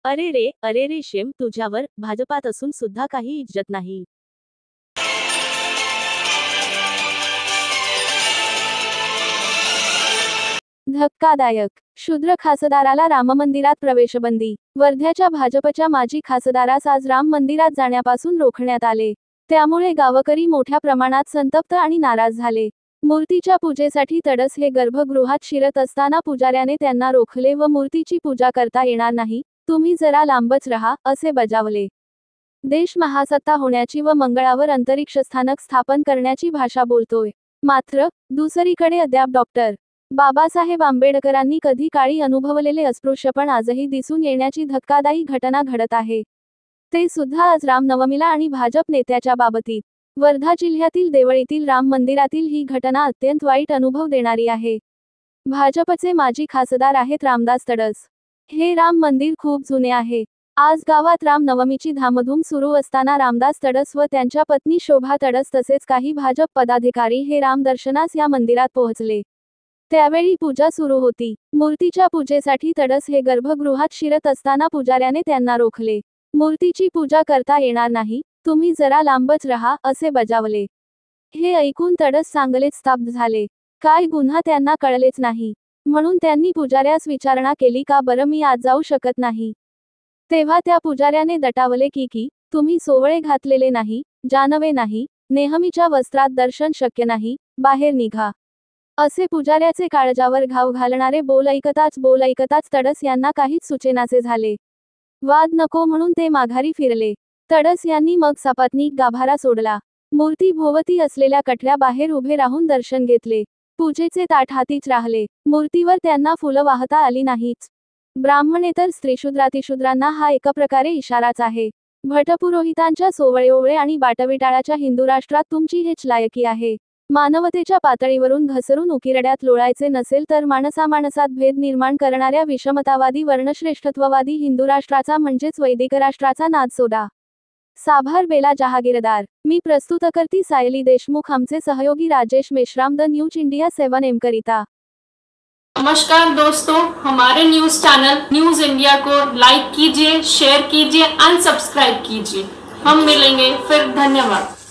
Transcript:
अरे रे शेम तुझ्यावर, भाजपात असून सुद्धा काही इज्जत नाही। धक्कादायक, शूद्र खासदाराला राममंदिरात प्रवेशबंदी। वर्ध्याच्या भाजपच्या माजी खासदारास आज राम मंदिरात जाण्यापासून रोखण्यात आले। त्यामुळे गावकरी मोठ्या प्रमाणात संतप्त आणि नाराज झाले। मूर्तीच्या पूजेसाठी तडस हे गर्भगृहात शिरत असताना पुजाऱ्याने त्यांना रोखले व मूर्तीची पूजा करता येणार नाही, तुम्ही जरा लांबच रहा, असे बजावले। देश महासत्ता होण्याची व मंगळावर अंतरिक्ष स्थानक स्थापन करण्याची भाषा बोलतोय। मात्र दुसरीकडे अद्याप डॉक्टर बाबासाहेब आंबेडकरांनी कधी काळी अनुभवलेले अस्पृश्यपण आजही दिसून येण्याची धक्कादायी घटना घडत आहे। ते सुद्धा आज रामनवमीला आणि भाजप नेत्याच्या बाबतीत। वर्धा जिल्ह्यातील देवळीतील राम मंदिरातील ही घटना अत्यंत वाईट अनुभव देणारी आहे। भाजपचे माजी खासदार आहेत रामदास तडस। हे राम मंदिर खूप जुने आहे। आज गावात रामनवमीची धामधूम सुरू असताना रामदास तडस व त्यांच्या पत्नी शोभा तडस तसेच काही भाजप पदाधिकारी हे रामदर्शनास या मंदिरात पोहोचले। त्यावेळी पूजा सुरू होती। मूर्तीच्या पूजेसाठी तडस हे गर्भगृहात शिरत असताना पुजाऱ्याने त्यांना रोखले। मूर्तीची पूजा करता येणार नाही, तुम्ही जरा लांबच रहा, असे बजावले। हे ऐकून तडस चांगलेच स्तब्ध झाले। काय गुन्हा त्यांना कळलेच नाही। म्हणून त्यांनी पुजाऱ्यास विचारणा केली का बरं मी आज जाऊ शकत नाही। तेव्हा त्या पुजाऱ्याने दटावले की तुम्ही सोवळे घातलेले नाही, जानवे नाही, नेहमीच्या वस्त्रात दर्शन शक्य नाही, बाहेर निघा, असे पुजाऱ्याचे काळजावर घाव घालणारे बोल ऐकताच तडस यांना काहीच सुचेनासे झाले। वाद नको म्हणून ते माघारी फिरले। तडस यांनी मग सपत्नीक गाभारा सोडला। मूर्ती भोवती असलेल्या कठड्या बाहेर उभे राहून दर्शन घेतले। पूजेचे ताट हातीच राहिले। मूर्तीवर त्यांना फुलं वाहता आली नाहीच। ब्राह्मणेतर स्त्रीशूद्रातिशूद्रांना हा एका प्रकारे इशाराच आहे। भटपुरोहितांच्या सोवळेओवळे आणि बाटविटाळाच्या हिंदू राष्ट्रात तुमची हेच लायकी आहे। मानवतेच्या पातळीवरून घसरून उकिरड्यात लोळायचे नसेल तर माणसामाणसात भेद निर्माण करणाऱ्या विषमतावादी वर्णश्रेष्ठत्ववादी हिंदू राष्ट्राचा म्हणजेच वैदिक राष्ट्राचा नाद सोडा। साभार बेला जहागीरदार। मी प्रस्तुतकर्ती सायली देशमुख, आमचे सहयोगी Rajesh Meshram, the news India 7 करिता। नमस्कार दोस्तों, हमारे न्यूज चैनल न्यूज इंडिया को लाइक कीजिए, शेयर कीजिए, अनसब्सक्राइब कीजिए। हम मिलेंगे फिर, धन्यवाद।